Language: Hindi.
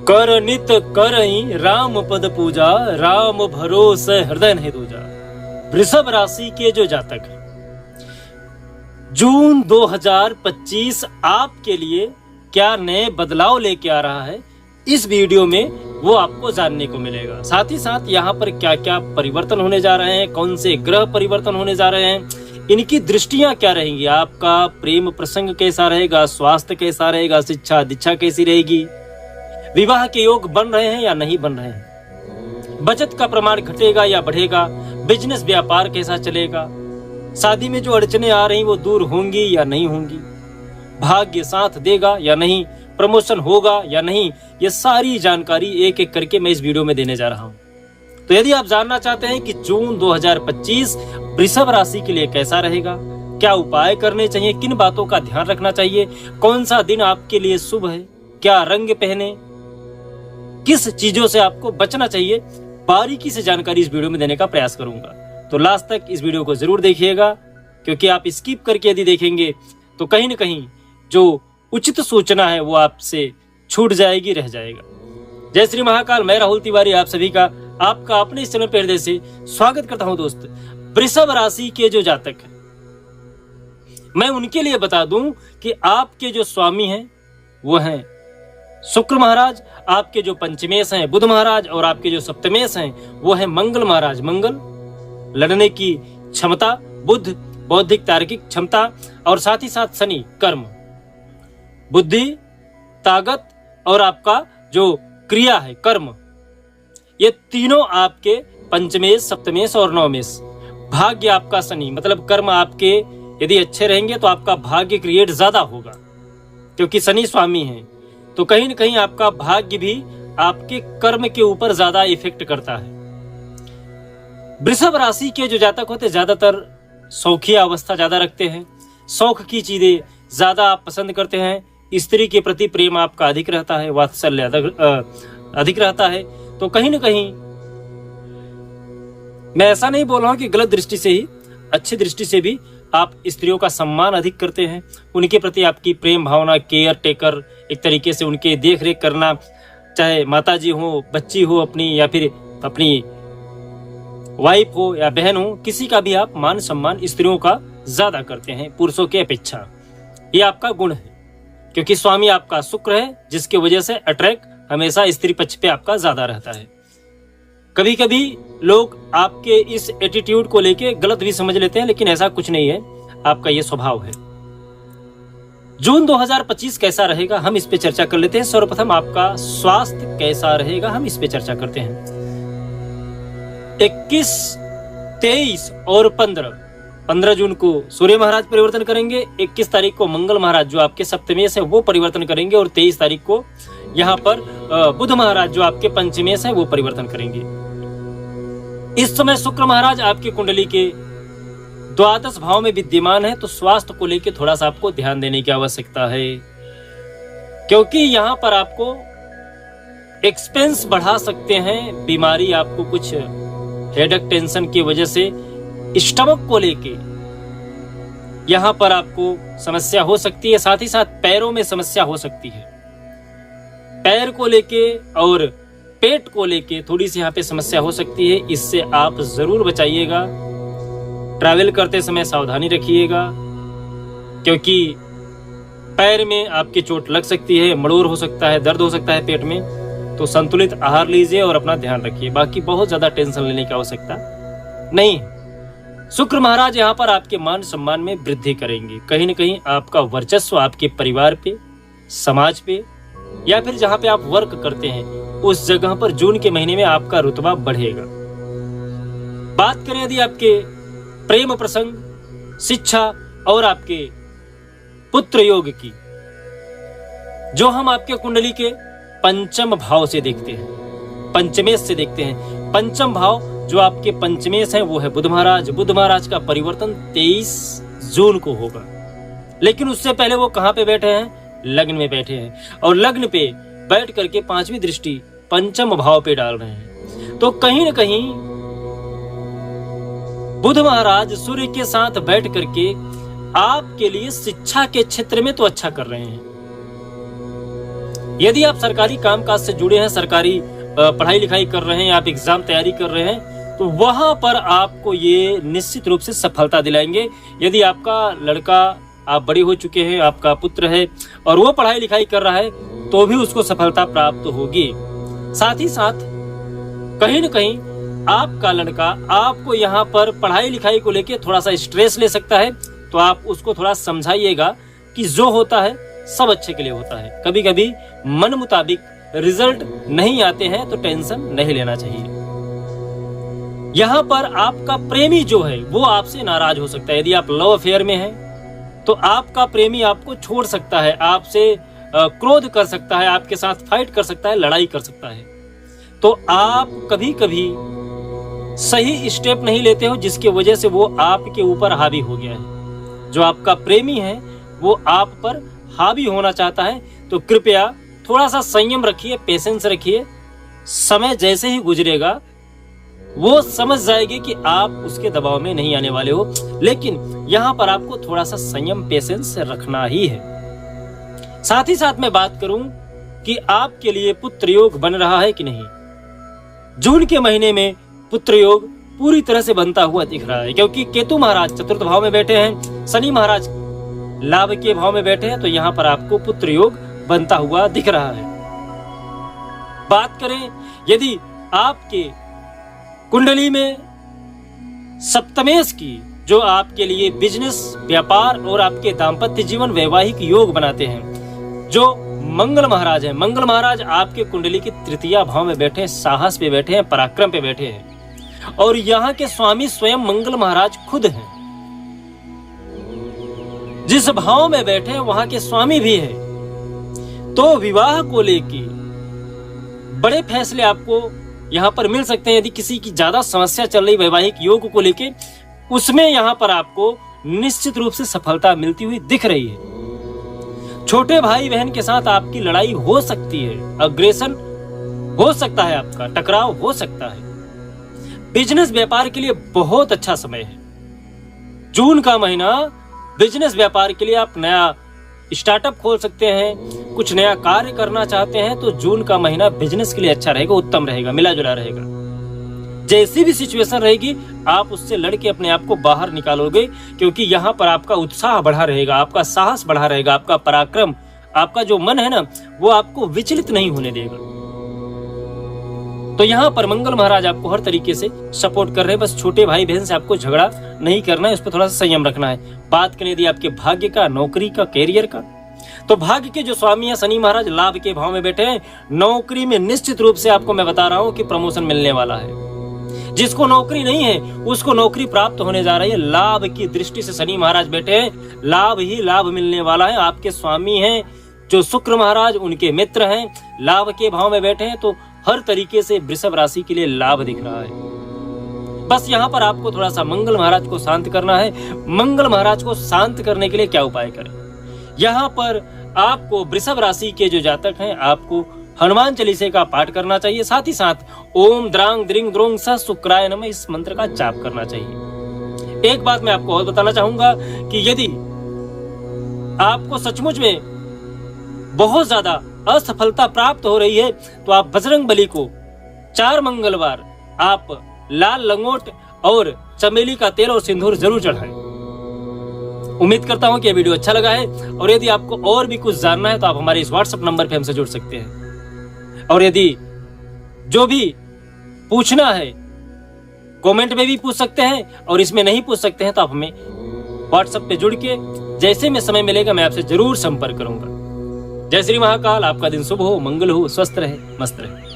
कर नित करई राम पद पूजा, राम भरोसे हृदय नहीं दूजा। वृषभ राशि के जो जातक हैं, जून 2025 आपके लिए क्या नए बदलाव लेके आ रहा है, इस वीडियो में वो आपको जानने को मिलेगा। साथ ही साथ यहाँ पर क्या क्या परिवर्तन होने जा रहे हैं, कौन से ग्रह परिवर्तन होने जा रहे हैं, इनकी दृष्टियां क्या रहेंगी, आपका प्रेम प्रसंग कैसा रहेगा, स्वास्थ्य कैसा रहेगा, शिक्षा दीक्षा कैसी रहेगी, विवाह के योग बन रहे हैं या नहीं बन रहे हैं, बचत का प्रमाण घटेगा या बढ़ेगा, बिजनेस व्यापार कैसा चलेगा, शादी में जो अड़चने आ रही वो दूर होंगी या नहीं होंगी, भाग्य साथ देगा या नहीं, प्रमोशन होगा या नहीं, ये सारी जानकारी एक एक करके मैं इस वीडियो में देने जा रहा हूं। तो यदि आप जानना चाहते हैं कि जून 2025 वृषभ राशि के लिए कैसा रहेगा, क्या उपाय करने चाहिए, किन बातों का ध्यान रखना चाहिए, कौन सा दिन आपके लिए शुभ है, क्या रंग पहने, किस चीजों से आपको बचना चाहिए, बारीकी से जानकारी इस वीडियो में देने का प्रयास करूंगा। तो लास्ट तक इस वीडियो को जरूर देखिएगा, क्योंकि आप स्किप करके यदि देखेंगे तो कहीं न कहीं जो उचित सूचना है वो आपसे छूट जाएगी, रह जाएगा। जय श्री महाकाल, मैं राहुल तिवारी आप सभी का आपका अपने इस चैनल पे हृदय से स्वागत करता हूं। दोस्त, वृषभ राशि के जो जातक हैं, मैं उनके लिए बता दूं कि आपके जो स्वामी हैं वो हैं शुक्र महाराज, आपके जो पंचमेश हैं बुध महाराज, और आपके जो सप्तमेश हैं वो है मंगल महाराज। मंगल लड़ने की क्षमता, बुध बौद्धिक तार्किक क्षमता, और साथ ही साथ शनि कर्म, बुद्धि, ताकत, और आपका जो क्रिया है कर्म, ये तीनों आपके पंचमेश, सप्तमेश और नवमेश। भाग्य आपका शनि, मतलब कर्म आपके यदि अच्छे रहेंगे तो आपका भाग्य क्रिएट ज्यादा होगा, क्योंकि शनि स्वामी है। तो कहीं न कहीं आपका भाग्य भी आपके कर्म के ऊपर ज्यादा इफेक्ट करता है। वृषभ राशि के जो जातक होते ज्यादातर शौखीय अवस्था ज्यादा रखते हैं, शौक की चीजें ज्यादा आप पसंद करते हैं, स्त्री के प्रति प्रेम आपका अधिक रहता है, वात्सल्य अधिक रहता है। तो कहीं न कहीं मैं ऐसा नहीं बोल रहा हूं कि गलत दृष्टि से ही, अच्छी दृष्टि से भी आप स्त्रियों का सम्मान अधिक करते हैं, उनके प्रति आपकी प्रेम भावना, केयर टेकर, एक तरीके से उनके देख रेख करना, चाहे माताजी हो, बच्ची हो अपनी, या फिर अपनी वाइफ हो या बहन हो, किसी का भी आप मान सम्मान स्त्रियों का ज्यादा करते हैं पुरुषों की अपेक्षा। ये आपका गुण है, क्योंकि स्वामी आपका शुक्र है, जिसकी वजह से अट्रैक्ट हमेशा स्त्री पक्ष पे आपका ज्यादा रहता है। कभी कभी लोग आपके इस एटीट्यूड को लेके गलत भी समझ लेते हैं, लेकिन ऐसा कुछ नहीं है, आपका ये स्वभाव है। जून 2025 कैसा रहेगा, हम इस पे चर्चा कर लेते हैं। सर्वप्रथम आपका स्वास्थ्य कैसा रहेगा, हम इस पे चर्चा करते हैं। 21, 23 और 15 जून को सूर्य महाराज परिवर्तन करेंगे, 21 तारीख को मंगल महाराज जो आपके सप्तमेश है वो परिवर्तन करेंगे, और 23 तारीख को यहाँ पर बुध महाराज जो आपके पंचमेश है वो परिवर्तन करेंगे। इस समय शुक्र महाराज आपकी कुंडली के द्वादश भाव में विद्यमान है, तो स्वास्थ्य को लेकर थोड़ा सा आपको ध्यान देने की आवश्यकता है, क्योंकि यहाँ पर आपको एक्सपेंस बढ़ा सकते हैं, बीमारी आपको कुछ हेडेक टेंशन की वजह से स्टमक को लेके यहाँ पर आपको समस्या हो सकती है, साथ ही साथ पैरों में समस्या हो सकती है। पैर को लेके और पेट को लेके थोड़ी सी यहाँ पे समस्या हो सकती है, इससे आप जरूर बचाइएगा। ट्रैवल करते समय सावधानी रखिएगा, क्योंकि पैर में आपकी चोट लग सकती है, मड़ोर हो सकता है, दर्द हो सकता है पेट में। तो संतुलित आहार लीजिए और अपना ध्यान रखिए, बाकी बहुत ज्यादा टेंशन लेने की आवश्यकता नहीं है। शुक्र महाराज यहाँ पर आपके मान सम्मान में वृद्धि करेंगे, कहीं न कहीं आपका वर्चस्व आपके परिवार पे, समाज पे, या फिर जहाँ पे आप वर्क करते हैं उस जगह पर जून के महीने में आपका रुतबा बढ़ेगा। बात करें यदि आपके प्रेम प्रसंग, शिक्षा और आपके पुत्र योग की, जो हम आपके कुंडली के पंचम भाव से देखते हैं, पंचमेश से देखते हैं। पंचम भाव जो आपके पंचमेश है वो है बुध महाराज। बुध महाराज का परिवर्तन 23 जून को होगा, लेकिन उससे पहले वो कहाँ पे बैठे हैं, लग्न में बैठे हैं, और लग्न पे बैठ करके पांचवी दृष्टि पंचम भाव पे डाल रहे हैं। तो कहीं न कहीं बुध महाराज सूर्य के साथ बैठ करके आपके लिए शिक्षा के क्षेत्र में तो अच्छा कर रहे हैं, यदि आप सरकारी कामकाज से जुड़े हैं, सरकारी पढ़ाई लिखाई कर रहे हैं, आप एग्जाम तैयारी कर रहे हैं, तो वहां पर आपको ये निश्चित रूप से सफलता दिलाएंगे। यदि आपका लड़का, आप बड़े हो चुके हैं, आपका पुत्र है और वो पढ़ाई लिखाई कर रहा है, तो भी उसको सफलता प्राप्त होगी। साथ ही साथ कहीं न कहीं आपका लड़का आपको यहाँ पर पढ़ाई लिखाई को लेके थोड़ा सा स्ट्रेस ले सकता है, तो आप उसको थोड़ा समझाइएगा कि जो होता है सब अच्छे के लिए होता है। कभी कभी मन मुताबिक रिजल्ट नहीं आते हैं तो टेंशन नहीं लेना चाहिए। यहाँ पर आपका प्रेमी जो है वो आपसे नाराज हो सकता है। यदि आप लव अफेयर में हैं तो आपका प्रेमी आपको छोड़ सकता है, आपसे क्रोध कर सकता है, आपके साथ फाइट कर सकता है, लड़ाई कर सकता है। तो आप कभी कभी सही स्टेप नहीं लेते हो, जिसकी वजह से वो आपके ऊपर हावी हो गया है। जो आपका प्रेमी है वो आप पर हावी होना चाहता है, तो कृपया थोड़ा सा संयम रखिए, पेशेंस रखिए। समय जैसे ही गुजरेगा वो समझ जाएगी कि आप उसके दबाव में नहीं आने वाले हो, लेकिन यहाँ पर आपको थोड़ा सा संयम, पेशेंस रखना ही है। साथ ही साथ मैं बात करूं कि आपके लिए पुत्र योग बन रहा है कि नहीं। जून के महीने में पुत्र योग पूरी तरह से बनता हुआ दिख रहा है, क्योंकि केतु महाराज चतुर्थ भाव में बैठे हैं, शनि महाराज लाभ के भाव में बैठे हैं, तो यहाँ पर आपको पुत्र योग बनता हुआ दिख रहा है। बात करें यदि आपके कुंडली में सप्तमेश की, जो आपके लिए बिजनेस, व्यापार और आपके दाम्पत्य जीवन, वैवाहिक योग बनाते हैं, जो मंगल महाराज है। मंगल महाराज आपके कुंडली की तृतीया भाव में बैठे हैं, साहस पे बैठे हैं, पराक्रम पे बैठे हैं, और यहाँ के स्वामी स्वयं मंगल महाराज खुद हैं। जिस भाव में बैठे हैं वहां के स्वामी भी है। तो विवाह को लेके बड़े फैसले आपको यहाँ पर मिल सकते हैं। यदि किसी की ज्यादा समस्या चल रही वैवाहिक योग को लेके, उसमें यहाँ पर आपको निश्चित रूप से सफलता मिलती हुई दिख रही है। छोटे भाई बहन के साथ आपकी लड़ाई हो सकती है, अग्रेशन हो सकता है, आपका टकराव हो सकता है। बिजनेस व्यापार के लिए बहुत अच्छा समय है। जून का महीना बिजनेस व्यापार के लिए आप नया स्टार्टअप खोल सकते हैं, कुछ नया कार्य करना चाहते हैं, तो जून का महीना बिजनेस के लिए अच्छा रहेगा, उत्तम रहेगा, मिला जुला रहेगा। जैसी भी सिचुएशन रहेगी आप उससे लड़के अपने आप को बाहर निकालोगे, क्योंकि यहाँ पर आपका उत्साह बढ़ा रहेगा, आपका साहस बढ़ा रहेगा, आपका पराक्रम, आपका जो मन है ना, वो आपको विचलित नहीं होने देगा। तो यहाँ पर मंगल महाराज आपको हर तरीके से सपोर्ट कर रहे हैं। बस छोटे भाई बहन से आपको झगड़ा नहीं करना है, उस पर थोड़ा सा संयम रखना है। बात करें यदि आपके भाग्य का, नौकरी का, कैरियर का, तो भाग्य के जो स्वामी है शनि महाराज लाभ के भाव में बैठे हैं। नौकरी में निश्चित रूप से आपको मैं बता रहा हूँ कि प्रमोशन मिलने वाला है। जिसको नौकरी नहीं है उसको नौकरी प्राप्त होने जा रही है। लाभ की दृष्टि से शनि महाराज बैठे हैं, लाभ ही लाभ मिलने वाला है। आपके स्वामी हैं जो शुक्र महाराज, उनके मित्र हैं, लाभ के भाव में बैठे हैं, तो हर तरीके से वृषभ राशि के लिए लाभ दिख रहा है। बस यहाँ पर आपको थोड़ा सा मंगल महाराज को शांत करना है। मंगल महाराज को शांत करने के लिए क्या उपाय करें? यहाँ पर आपको वृषभ राशि के जो जातक हैं, आपको हनुमान चालीसा का पाठ करना चाहिए। साथ ही साथ ओम द्रांग द्रिंग द्रोंग स शुक्राय नमः इस मंत्र का जाप करना चाहिए। एक बात मैं आपको और बताना चाहूंगा कि यदि आपको सचमुच में बहुत ज्यादा असफलता प्राप्त हो रही है, तो आप बजरंग बली को 4 मंगलवार आप लाल लंगोट और चमेली का तेल और सिंदूर जरूर चढ़ाएं। उम्मीद करता हूं कि यह वीडियो अच्छा लगा है, और यदि आपको और भी कुछ जानना है तो आप हमारे इस व्हाट्सएप नंबर पे हमसे जुड़ सकते हैं। और यदि जो भी पूछना है कमेंट में भी पूछ सकते हैं, और इसमें नहीं पूछ सकते हैं तो आप हमें व्हाट्सएप पे जुड़ के जैसे में समय मिलेगा मैं आपसे जरूर संपर्क करूंगा। जय श्री महाकाल। आपका दिन शुभ हो, मंगल हो, स्वस्थ रहे, मस्त रहे।